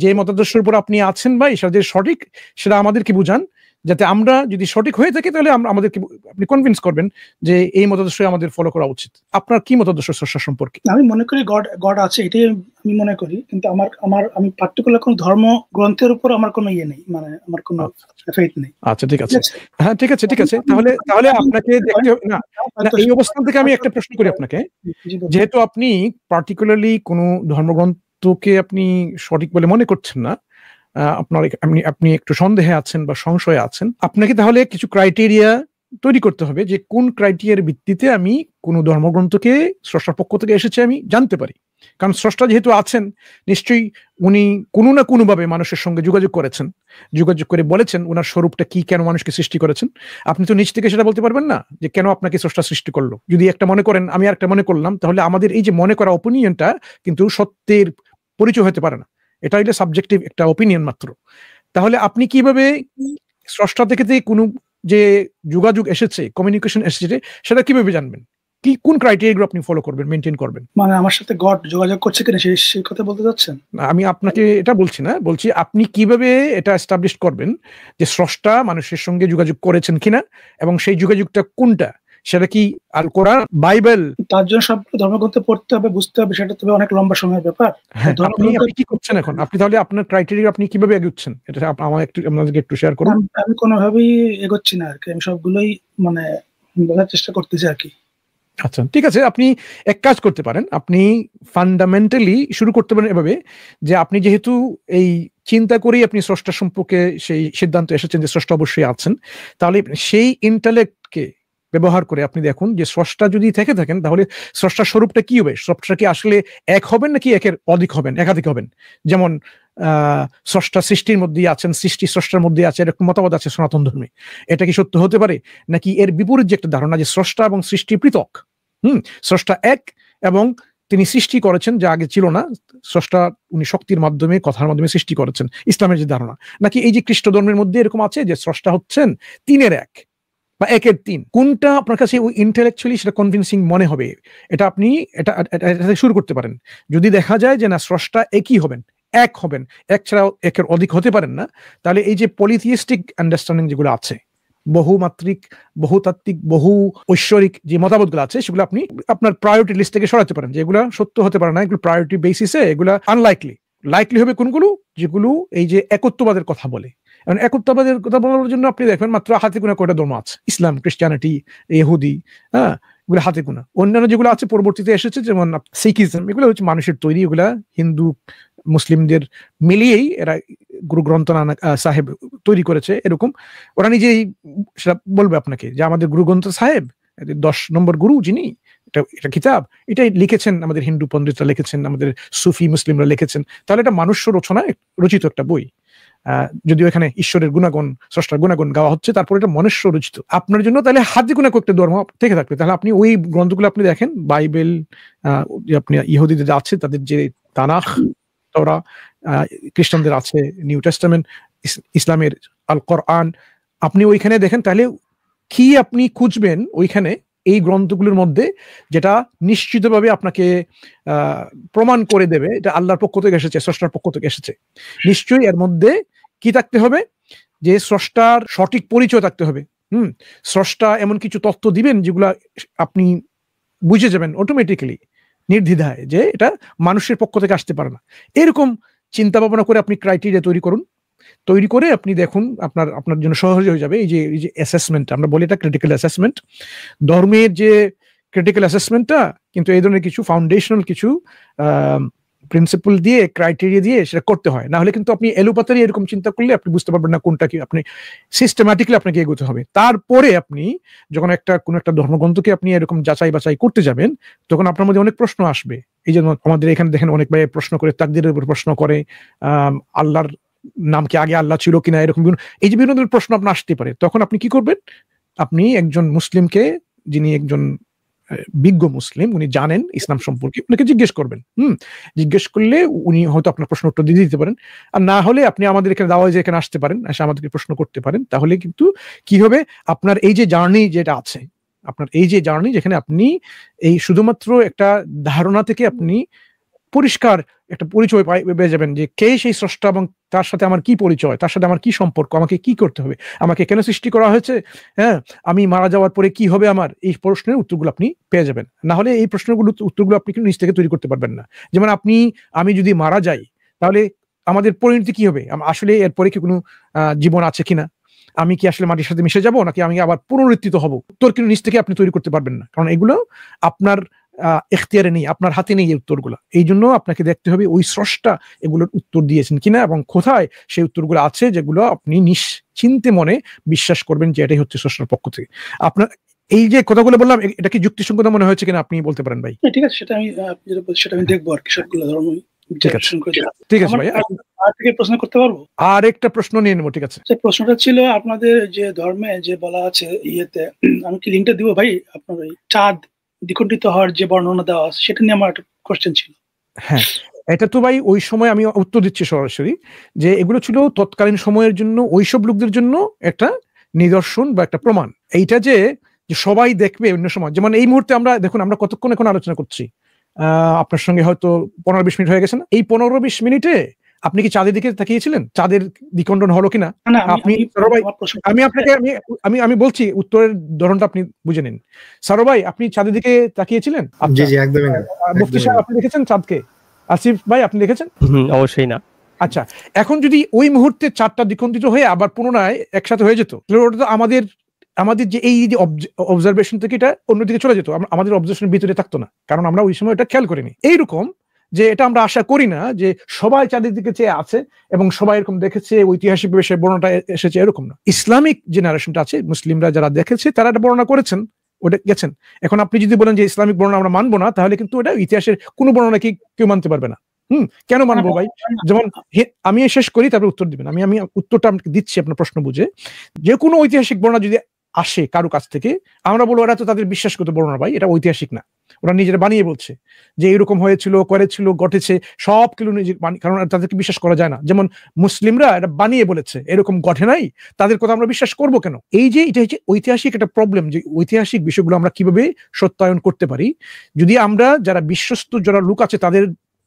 Speaker 2: যে মতাদর্শের উপর আপনি আছেন ভাই, সেটা যে সঠিক সেটা আমাদেরকে বুঝান, যাতে আমরা যদি সঠিক হয়ে থাকি তাহলে আমাদেরকে আপনি কনভিন্স করবেন যে এই মতাদর্শ আমাদের ফলো করা উচিত। আপনার কি মতাদর্শ স্রষ্টা সম্পর্কে?
Speaker 3: আমি মনে করি গড আছে, এটাই আমি মনে করি, কিন্তু আমি পার্টিকুলার কোন ধর্ম গ্রন্থের উপর আমার কোনো ইয়ে নেই, মানে আমার কোনো ফেথ নেই।
Speaker 2: আচ্ছা ঠিক আছে, হ্যাঁ ঠিক আছে, তাহলে আপনাকে দেখতে হবে না। এই অবস্থান থেকে আমি একটা প্রশ্ন করি আপনাকে, যেহেতু আপনি পার্টিকুলারলি কোনো ধর্মগ্রন্থকে আপনি সঠিক বলে মনে করছেন না, আপনি একটু সন্দেহে আছেন বা সংশয়ে আছেন, আপনাকে তাহলে কিছু ক্রাইটেরিয়া তৈরি করতে হবে যে কোন ক্রাইটেরিয়ার ভিত্তিতে আমি কোন ধর্মগ্রন্থকে স্রষ্টার পক্ষ থেকে এসেছে আমি জানতে পারি। কারণ স্রষ্টা যেহেতু আছেন, নিশ্চয়ই উনি কোনো না কোনো ভাবে মানুষের সঙ্গে যোগাযোগ করে বলেছেন ওনার স্বরূপটা কি, কেন মানুষকে সৃষ্টি করেছেন। আপনি তো নিজ থেকে সেটা বলতে পারবেন না যে কেন আপনাকে স্রষ্টা সৃষ্টি করলো। যদি একটা মনে করেন, আমি একটা মনে করলাম, তাহলে আমাদের এই যে মনে করা অপিনিয়নটা কিন্তু সত্যের পরিচয় হতে পারে না, এটা হইলে সাবজেক্টিভ একটা অপিনিয়ন মাত্র। তাহলে আপনি কিভাবে স্রষ্টা থেকে কোনো যে যোগাযোগ এসেছে, কমিউনিকেশন এসেছে, সেটা কিভাবে জানবেন? কোন ক্রাইটেরিয়া আপনি ফলো করবেন, মেনটেন করবেন?
Speaker 3: মানে আমার সাথে গড যোগাযোগ করছে কিনা সেই কথা বলতে যাচ্ছেন?
Speaker 2: আমি আপনাকে এটা বলছি না, বলছি আপনি কিভাবে এটা এস্টাবলিশ করবেন যে স্রষ্টা মানুষের সঙ্গে যোগাযোগ করেছেন কিনা, এবং সেই যোগাযোগটা কোনটা, সেটা কি আল কোরআন, বাইবেল? তার জন্য
Speaker 3: সব ধর্মগ্রন্থ পড়তে হবে, বুঝতে হবে, সেটা তবে অনেক লম্বা সময়ের ব্যাপার।
Speaker 2: আপনি কি করছেন এখন? আপনি তাহলে আপনার ক্রাইটেরিয়া আপনি কিভাবে এগোচ্ছেন, এটা আমাদেরকে একটু শেয়ার করুন।
Speaker 3: আমি কোনোভাবেই এগোচ্ছি না আর কি, আমি সবগুলোই মানে বোঝার চেষ্টা করতেছি আর কি।
Speaker 2: আচ্ছা ঠিক আছে, আপনি এক কাজ করতে পারেন, আপনি ফান্ডামেন্টালি শুরু করতে পারেন এভাবে যে আপনি যেহেতু এই চিন্তা করেই আপনি স্রষ্টা সম্পর্কে সেই সিদ্ধান্ত এসেছেন যে স্রষ্টা অবশ্যই আছেন, তাহলে সেই ইন্টালেক্টকে ব্যবহার করে আপনি দেখুন যে স্রষ্টা যদি থেকে থাকেন তাহলে স্রষ্টার স্বরূপটা কি হবে, স্রষ্টা কি আসলে এক হবেন নাকি একের অধিক হবেন, একাধিক হবেন। যেমন স্রষ্টা সৃষ্টির মধ্যে আছেন, সৃষ্টি স্রষ্টার মধ্যে আছে, এরকম মতবাদ আছে সনাতন ধর্মে। এটা কি সত্য হতে পারে, নাকি এর বিপরীত যে একটা ধারণা যে স্রষ্টা এবং সৃষ্টি পৃথক, স্রষ্টা এক এবং তিনি সৃষ্টি করেছেন যা আগে ছিল না, স্রষ্টা উনি শক্তির মাধ্যমে, কথার মাধ্যমে সৃষ্টি করেছেন, ইসলামের যে ধারণা। নাকি এই যে খ্রিস্ট ধর্মের মধ্যে এরকম আছে যে স্রষ্টা হচ্ছেন তিনের এক বা একের তিন। কোনটা আপনার কাছে ওই ইন্টেলেকচুয়ালি সেটা কনভিন্সিং মনে হবে, এটা আপনি এটা শুরু করতে পারেন। যদি দেখা যায় যে না স্রষ্টা একই হবেন, এক হবেন, এক ছাড়াও একের অধিক হতে পারেন না, তাহলে এই যে পলিথিইস্টিক আন্ডারস্ট্যান্ডিং যেগুলো আছে, বহুমাত্রিক, বহুতাত্ত্বিক, বহু ঐশ্বরিক যে মতামতগুলো আছে, সেগুলো আপনি আপনার প্রায়োরিটি লিস্ট থেকে সরাতে পারেন, যে এগুলো সত্য হতে পারে না, এগুলো প্রায়োরিটি বেসিসে, এগুলো আনলাইকলি। লাইকলি হবে কোনগুলো, যেগুলো এই যে একত্ববাদের কথা বলে। কারণ একত্ববাদের কথা বলার জন্য আপনি দেখবেন মাত্র হাতে গোনা কয়টা ধর্ম আছে, ইসলাম, খ্রিস্টানিটি, ইহুদি, এগুলো হাতে গোনা। অন্যান্য যেগুলো আছে পরবর্তীতে এসেছে, যেমন শিখিজম, এগুলো হচ্ছে মানুষের তৈরি, এগুলা হিন্দু মুসলিমদের মিলিয়েই এরা গুরু গ্রন্থ নানক সাহেব তৈরি করেছে। এরকম ওরা নিজেই সেটা বলবে আপনাকে যে আমাদের গুরু গ্রন্থ সাহেব 10 নম্বর গুরু, যিনি এটা কিতাব, এটাই লিখেছেন আমাদের হিন্দু পণ্ডিতরা লিখেছেন, আমাদের সুফি মুসলিমরা লিখেছেন। তাহলে এটা মানুষ রচিত একটা বই, যদিও এখানে ঈশ্বরের গুণাগুণ, স্রষ্টার গুণাগুণ গাওয়া হচ্ছে, তারপর এটা মনুষ্য রচিত। আপনার জন্য তাহলে হাতে গোনা কয়েকটা ধর্ম থেকে থাকবে, তাহলে আপনি ওই গ্রন্থগুলো আপনি দেখেন, বাইবেল, আপনি ইহুদিদের আছে তাদের যে তানাখ, তোরা, খ্রিস্টানদের আছে নিউ টেস্টামেন্ট, ইসলামের আল কোরআন, আপনি ওইখানে দেখেন, তাহলে কি আপনি খুঁজবেন ওইখানে এই গ্রন্থগুলোর মধ্যে যেটা নিশ্চিতভাবে আপনাকে প্রমাণ করে দেবে এটা আল্লাহর পক্ষ থেকে এসেছে, স্রষ্টার পক্ষ থেকে এসেছে। নিশ্চয়ই এর মধ্যে কি থাকতে হবে, যে স্রষ্টার সঠিক পরিচয় থাকতে হবে। স্রষ্টা এমন কিছু তথ্য দিবেন যেগুলা আপনি বুঝে যাবেন অটোমেটিক্যালি নির্দ্বিধায় যে এটা মানুষের পক্ষ থেকে আসতে পারে না। এরকম চিন্তা ভাবনা করে আপনি ক্রাইটেরিয়া তৈরি করুন, তৈরি করে আপনি দেখুন আপনার জন্য সহজ হয়ে যাবে। এই যে অ্যাসেসমেন্ট, আমরা বলি এটা ক্রিটিক্যাল অ্যাসেসমেন্ট, ধর্মের যে ক্রিটিক্যাল অ্যাসেসমেন্টটা কিন্তু এই ধরনের কিছু ফাউন্ডেশনাল কিছু প্রিন্সিপল দিয়ে ক্রাইটেরিয়া দিয়ে সেটা করতে হয়। না হলে কিন্তু আপনি এলোপাতারি এরকম চিন্তা করলে আপনি বুঝতে পারবেন না কোনটা কি। আপনি সিস্টেম্যাটিক্যালি আপনাকে এগোতে হবে। তারপরে আপনি যখন কোনো একটা ধর্মগ্রন্থকে আপনি এরকম যাচাই বাছাই করতে যাবেন, তখন আপনার মধ্যে অনেক প্রশ্ন আসবে। এই জন্য আমাদের এখানে দেখেন অনেক ভাই প্রশ্ন করে, তাকদীরের উপর প্রশ্ন করে, আল্লাহর নাম কি আগে আল্লাহ ছিল কিনা, এরকম এই যে বিভিন্ন প্রশ্ন আপনার আসতে পারে। তখন আপনি কি করবেন, আপনি একজন মুসলিমকে, যিনি একজন বিজ্ঞ মুসলিম, উনি জানেন ইসলাম সম্পর্কে, উনাকে জিজ্ঞেস করবেন। জিজ্ঞেস করলে উনি হয়তো আপনার প্রশ্ন উত্তর দিয়ে দিতে পারেন। আর না হলে আপনি আমাদের এখানে দাওয়ায় যে এখানে আসতে পারেন, এসে আমাদেরকে প্রশ্ন করতে পারেন। তাহলে কিন্তু কি হবে, আপনার এই যে জার্নি যেটা আছে, আপনার এই যে জার্নি যেখানে আপনি এই শুধুমাত্র একটা ধারণা থেকে আপনি পরিষ্কার একটা পরিচয় পেয়ে যাবেন যে কে সেই স্রষ্টা এবং তার সাথে আমার কি পরিচয়, তার সাথে আমার কি সম্পর্ক, আমাকে কি করতে হবে, আমাকে কেন সৃষ্টি করা হয়েছে, হ্যাঁ, আমি মারা যাওয়ার পরে কি হবে আমার, এই প্রশ্নের উত্তরগুলো আপনি পেয়ে যাবেন। না হলে এই প্রশ্নগুলো উত্তরগুলো আপনি কিন্তু নিজ থেকে তৈরি করতে পারবেন না। যেমন আমি যদি মারা যাই তাহলে আমাদের পরিণতি কি হবে, আসলে এরপরে কি কোনো জীবন আছে কিনা, আমি কি আসলে মাটির সাথে মিশে যাব, নাকি আমি আবার পুনরুত্থিত হব, উত্তর কিন্তু নিজ থেকে আপনি তৈরি করতে পারবেন না, কারণ এগুলো আপনার এখতিয়ারে নেই, আপনার হাতে নেই এই উত্তরগুলো। এই জন্য আপনাকে দেখতে হবে ওই স্রষ্টা এগুলোর উত্তর দিয়েছেন কিনা এবং কোথায় সেই উত্তরগুলো আছে, যেগুলো আপনি নিশ্চিন্তে মনে বিশ্বাস করবেন যে এটাই হচ্ছে স্রষ্টার পক্ষ থেকে। আপনার এই যে কথাগুলো বললাম, এটা কি যুক্তিসঙ্গত মনে হয়েছে কিনা আপনি বলতে পারেন ভাই?
Speaker 3: ঠিক আছে, সেটা আমি দেখবো আর কি, সবগুলো ধর্ম
Speaker 2: ঠিক আছে, ঠিক আছে ভাই।
Speaker 3: প্রশ্ন করতে পারবো?
Speaker 2: আর একটা প্রশ্ন নিয়ে নেবো, ঠিক আছে।
Speaker 3: প্রশ্নটা ছিল আপনাদের যে ধর্মে যে বলা আছে ইয়েতে, আমি কি লিঙ্কটা দিব ভাই, আপনার ওই চাঁদ দ্বিখণ্ডিত হওয়ার যে বর্ণনা দেওয়া আছে সেটা নিয়ে আমার একটা কোশ্চেন ছিল।
Speaker 2: হ্যাঁ, এটা তো ভাই ওই সময় আমি উত্তর দিচ্ছি সরাসরি, যে এগুলো ছিল তৎকালীন সময়ের জন্য, ওইসব লোকদের জন্য একটা নিদর্শন বা একটা প্রমাণ। এইটা যে সবাই দেখবে অন্য সময়, যেমন এই মুহূর্তে আমরা দেখুন, আমরা কতক্ষণ এখন আলোচনা করছি, আপনার সঙ্গে হয়তো 15-20 মিনিট হয়ে গেছে না? এই 15-20 মিনিটে আপনি কি চাঁদের দিকে তাকিয়েছিলেন, চাঁদের দ্বিখণ্ডন হলো কিনা? আমি বলছি উত্তরের ধরনটা আপনি বুঝে নিন। সারো ভাই, আপনি চাঁদের দিকে তাকিয়েছিলেন? মুফতি সাহেব, আপনি দেখেছেন চাঁদকে? আসিফ ভাই, আপনি দেখেছেন?
Speaker 5: অবশ্যই না।
Speaker 2: আচ্ছা, এখন যদি ওই মুহূর্তে চাঁদটা দ্বিখণ্ডিত হয়ে আবার পুনরায় একসাথে হয়ে যেত, ওটা তো আমাদের যে এই যে অবজারভেশন থেকে এটা অন্যদিকে চলে যেত, আমাদের অবজারভেশনের ভিতরে থাকতো না, কারণ আমরা ওই সময় এটা খেয়াল করিনি। এইরকম যে এটা আমরা আশা করি না যে সবাই চাঁদের দিকে চেয়ে আছে এবং সবাই এরকম দেখেছে, ঐতিহাসিক বিষয়ে বর্ণনাটা এসেছে, এরকম না। ইসলামিক জেনারেশনটা আছে, মুসলিমরা যারা দেখেছে তারা এটা বর্ণনা করেছেন, ওটা গেছেন। এখন আপনি যদি বলেন যে ইসলামিক বর্ণনা আমরা মানবো না, তাহলে কিন্তু এটা ইতিহাসের কোনো বর্ণনা কি কেউ মানতে পারবে না। কেন মানবো ভাই? যেমন আমি শেষ করি, তারপরে উত্তর দিবেন। আমি উত্তরটা দিচ্ছি আপনার প্রশ্ন বুঝে। যে কোনো ঐতিহাসিক বর্ণনা যদি আসে কারো কাছ থেকে, আমরা বলবো ওরা তো তাদের বিশ্বাসগত বর্ণনা ভাই, এটা ঐতিহাসিক না, ওরা নিজেরা বানিয়ে বলছে যে এরকম হয়েছিল, করেছিল, ঘটেছে, সব কিছু নিজে, কারণ তাদেরকে বিশ্বাস করা যায় না। যেমন মুসলিমরা এটা বানিয়ে বলেছে, এরকম ঘটে নাই, তাদের কথা আমরা বিশ্বাস করবো কেন? এই যে এটা হচ্ছে ঐতিহাসিক একটা প্রবলেম, যে ঐতিহাসিক বিষয়গুলো আমরা কিভাবে সত্যায়ন করতে পারি। যদি আমরা যারা বিশ্বস্ত যারা লোক আছে তাদের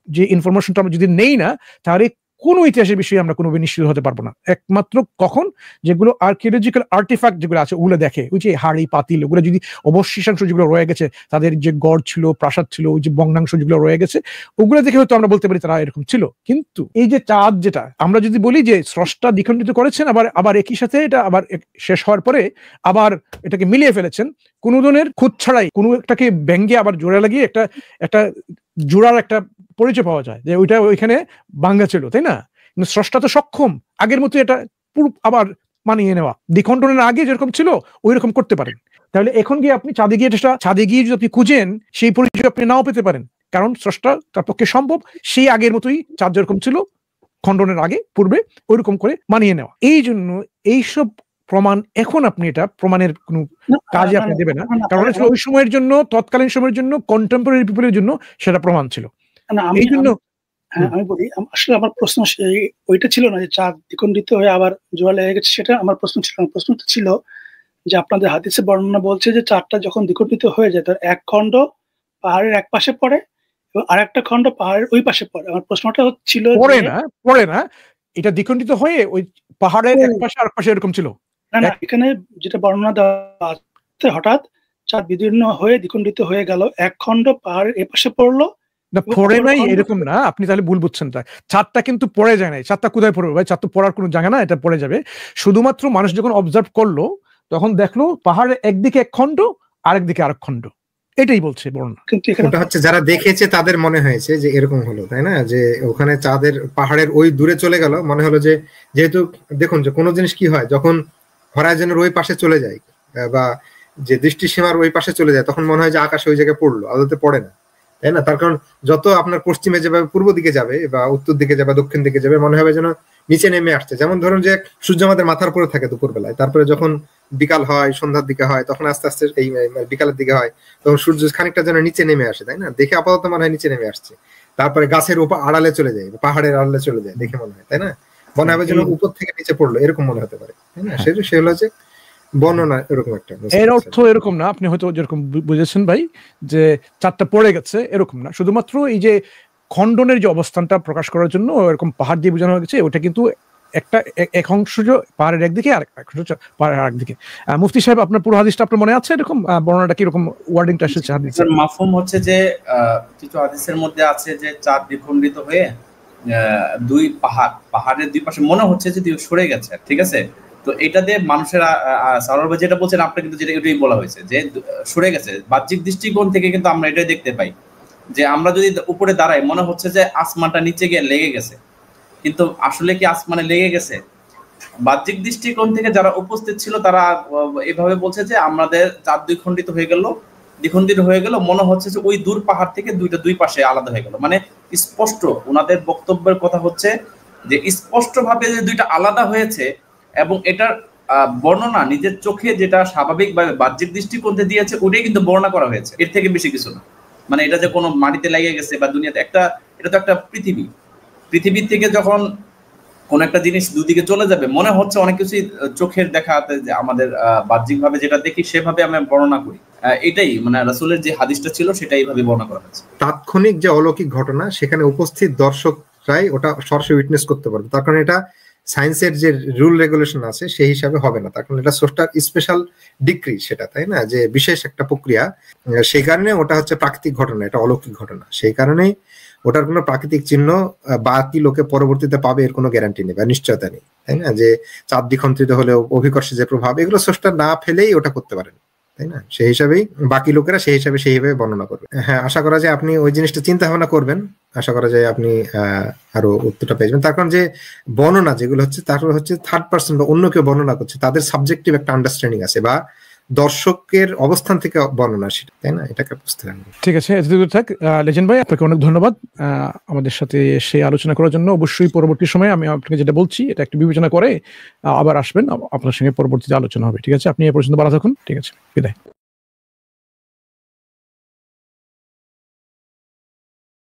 Speaker 2: যে ইনফরমেশনটা আমরা যদি নেই না, তাহলে কোন ইতিহাসের বিষয়ে আমরা কোনোভাবে নিশ্চিত হতে পারবো না। একমাত্র কখন যেগুলো আর্কিওলজিক্যাল আর্টিফ্যাক্ট যেগুলো আছে ওগুলো দেখে, ওই যে হাড়ি পাতিল, ওগুলো যদি অবশিষ্টাংশ যেগুলো রয়ে গেছে, তাদের যে গড় ছিল, প্রাসাদ ছিল, ওই যে ভগ্নাংশ যেগুলো রয়ে গেছে, ওগুলো দেখে হয়তো আমরা বলতে পারি তারা এরকম ছিল। কিন্তু এই যে চাঁদ, যেটা আমরা যদি বলি যে স্রষ্টা দ্বিখণ্ডিত করেছেন, আবার একই সাথে এটা আবার শেষ হওয়ার পরে আবার এটাকে মিলিয়ে ফেলেছেন, কোন ধরনের খুঁত ছাড়াই, কোনো একটাকে ব্যঙ্গে আবার জোড়া লাগিয়ে একটা জোড়ার একটা পরিচয় পাওয়া যায় যে ওইটা ওইখানে বাঙ্গা ছিল, তাই না? কিন্তু স্রষ্টা তো সক্ষম আগের মতো এটা পুরো আবার মানিয়ে নেওয়া, দ্বিখণ্ডনের আগে যেরকম ছিল ওই রকম করতে পারেন। তাহলে এখন গিয়ে আপনি চাঁদে গিয়ে যদি আপনি খুঁজেন, সেই পরিচয় আপনি নাও পেতে পারেন, কারণ স্রষ্টা তার পক্ষে সম্ভব সেই আগের মতোই চাঁদ যেরকম ছিল খণ্ডনের আগে পূর্বে ওইরকম করে মানিয়ে নেওয়া। এই জন্য এইসব প্রমাণ এখন আপনি এটা প্রমাণের কোনো কাজে আপনি দেবে না, কারণ ওই সময়ের জন্য, তৎকালীন সময়ের জন্য, কন্টেম্পোরারি পিপলের জন্য সেটা প্রমাণ ছিল। এই জন্য
Speaker 3: আমি বলি, আসলে আমার প্রশ্ন ওইটা ছিল না যে চাঁদ দ্বিখণ্ডিত হয়ে আবার জোড়া লেগে গেছে, সেটা আমার প্রশ্ন ছিল না। প্রশ্নটা ছিল যে আপনাদের হাদিসে বর্ণনা বলছে যে চারটা যখন দ্বিখণ্ডিত হয়ে যায় তার এক খণ্ড পাহাড়ের এক পাশে পড়ে এবং আরেকটা খণ্ড পাহাড়ের ওই পাশে পড়ে। আমার প্রশ্নটা ছিল
Speaker 2: পড়ে না, এটা দ্বিখণ্ডিত হয়ে ওই পাহাড়ের এক পাশে আর পাশে এরকম ছিল
Speaker 3: না, এখানে যেটা বর্ণনা দেওয়া আছে হঠাৎ চাঁদ বিদীর্ণ হয়ে দ্বিখণ্ডিত হয়ে গেল, এক খণ্ড পাহাড়ের এ পাশে পড়লো
Speaker 2: না, পড়ে নাই এরকম না, আপনি তাহলে ভুল বুঝছেন। চাঁদটা কিন্তু পড়ে যায় নাই। চাঁদটা কোথায় পড়বে ভাই? চাঁদ তো পড়ার কোনো জায়গা না, এটা পড়ে যাবে। শুধুমাত্র মানুষ যখন অবজার্ভ করলো তখন দেখলো পাহাড়ের একদিকে এক খণ্ড আরেকদিকে আরেক খণ্ড, এটাই বলছে বর্ণনা।
Speaker 4: ওটা হচ্ছে যারা দেখেছে তাদের মনে হয়েছে যে এরকম হলো, তাই না? যে ওখানে চাঁদের পাহাড়ের ওই দূরে চলে গেল, মনে হলো যে যেহেতু দেখুন যে কোনো জিনিস কি হয় যখন হরাইজনের ওই পাশে চলে যায় বা যে দৃষ্টিসীমার ওই পাশে চলে যায় তখন মনে হয় যে আকাশে ওই জায়গায় পড়লো, আদতে পড়ে না, তাই না? তার কারণ যত আপনার পশ্চিমে যাবে, পূর্ব দিকে যাবে বা উত্তর দিকে যাবে, দক্ষিণ দিকে যাবে, মনে হবে যেন নিচে নেমে আসছে। যেমন ধরুন যে সূর্য আমাদের মাথার উপরে থাকে দুপুর বেলায়, তারপরে যখন বিকাল হয়, সন্ধ্যার দিকে হয়, তখন আস্তে আস্তে এই বিকালের দিকে হয়, তখন সূর্য খানিকটা যেন নিচে নেমে আসে, তাই না? দেখে আপাতত মনে হয় নিচে নেমে আসছে, তারপরে গাছের উপর আড়ালে চলে যায়, পাহাড়ের আড়ালে চলে যায়, দেখে মনে হয়, তাই না? মনে হবে যেন উপর থেকে নিচে পড়লো, এরকম মনে হতে পারে, তাই না? সে হলো যে বর্ণনা এরকম একটা।
Speaker 2: এর অর্থ এরকম না, আপনি হয়তো যেরকম বুঝেছেন ভাই, যে চারটা পড়ে গেছে এরকম না। শুধুমাত্র এই যে খণ্ডনের যে অবস্থানটা প্রকাশ করার জন্য এরকম পাহাড় দিয়ে বোঝানো হয়েছে, ওটা কিন্তু একটা এক অংশ পাহাড়ের একদিকে আর এক অংশ পাহাড়ের আরেকদিকে। মুফতি সাহেব, আপনার পুরো হাদিসটা আপনার মনে আছে? এরকম বর্ণনাটা কি রকম ওয়ার্ডিংটা এসেছে হাদিসের?
Speaker 1: মাফহুম হচ্ছে যে কিছু হাদিসের মধ্যে আছে যে চাঁদ দ্বিখণ্ডিত হয়ে দুই পাহাড়ের দুই পাশে মনে হচ্ছে যে সরে গেছে, ঠিক আছে? তো এটা দিয়ে মানুষের সারোয়ার ভাই যেটা বলছেন আপনি কিন্তু যেটা এটাই বলা হয়েছে যে সরে গেছে। বাহ্যিক দৃষ্টিকোণ থেকে কিন্তু আমরা এটাই দেখতে পাই যে আমরা যদি উপরে দাঁড়াই মনে হচ্ছে যে আসমানটা নিচে গিয়ে লেগে গেছে, কিন্তু আসলে কি আসমানে লেগে গেছে? বাহ্যিক দৃষ্টিকোণ থেকে যারা উপস্থিত ছিল তারা এভাবে বলছে যে আমাদের চাঁদ দ্বিখণ্ডিত হয়ে গেল, মনে হচ্ছে যে ওই দূর পাহাড় থেকে দুই পাশে আলাদা হয়ে গেল। মানে স্পষ্ট ওনাদের বক্তব্যের কথা হচ্ছে যে স্পষ্ট ভাবে যে দুইটা আলাদা হয়েছে, এবং এটার বর্ণনা নিজের চোখে যেটা স্বাভাবিকভাবে বাহ্যিক দৃষ্টিকোণ থেকে দিয়েছে ওটাই কিন্তু বর্ণনা করা হয়েছে, এর থেকে বেশি কিছু না। মানে এটা যে কোনো মাটিতে লেগে গেছে বা দুনিয়াতে এটা তো একটা পৃথিবীর থেকে যখন কোন একটা জিনিস দুদিকে চলে যাবে মনে হচ্ছে অনেক কিছুই চোখের দেখাতে যে আমাদের বাহ্যিক ভাবে যেটা দেখি সেভাবে আমরা বর্ণনা করি। এটাই মানে রাসূলের যে হাদিসটা ছিল সেটা এইভাবে বর্ণনা করা হয়েছে।
Speaker 4: তাৎক্ষণিক যে অলৌকিক ঘটনা সেখানে উপস্থিত দর্শকরাই ওটা সরাসরি উইটনেস করতে পারবে, তার কারণ এটা সায়েন্সের যে রুল রেগুলেশন আছে সেই হিসাবে হবে না, তার কারণ এটা স্রষ্টার স্পেশাল ডিক্রি সেটা, তাই না? যে বিশেষ একটা প্রক্রিয়া, সেই কারণে ওটা হচ্ছে প্রাকৃতিক ঘটনা, এটা অলৌকিক ঘটনা, সেই কারণেই ওটার কোনো প্রাকৃতিক চিহ্ন বাকি লোকে পরবর্তীতে পাবে এর কোনো গ্যারান্টি নেই বা নিশ্চয়তা নেই, তাই না? যে চাঁদ দ্বিখণ্ডিত হলেও অভিকর্ষে যে প্রভাব, এগুলো স্রষ্টা না ফেলেই ওটা করতে পারেন, তাই না? সেই হিসাবেই বাকি লোকেরা সেইভাবে বর্ণনা করবে। হ্যাঁ, আশা করা যায় আপনি ওই জিনিসটা চিন্তা ভাবনা করবেন, আশা করা যায় আপনি আরো উত্তরটা পেয়ে যাবেন। তার কারণ যে বর্ণনা যেগুলো হচ্ছে তারপর হচ্ছে থার্ড পার্সন বা অন্য কেউ বর্ণনা করছে, তাদের সাবজেক্টিভ একটা আন্ডারস্ট্যান্ডিং আছে বা দর্শকের অবস্থান থেকে বর্ণনা সেটা, তাই না? এটাকে বুঝতে হবে।
Speaker 2: ঠিক আছে, থাক লেজেন্ড ভাই, আপনাকে অনেক ধন্যবাদ আমাদের সাথে এসে আলোচনা করার জন্য। অবশ্যই পরবর্তী সময়ে আমি আপনাকে যেটা বলছি এটা একটু বিবেচনা করে আবার আসবেন, আপনার সঙ্গে পরবর্তীতে আলোচনা হবে। ঠিক আছে, আপনি এ পর্যন্ত ভালো থাকুন। ঠিক আছে, বিদায়।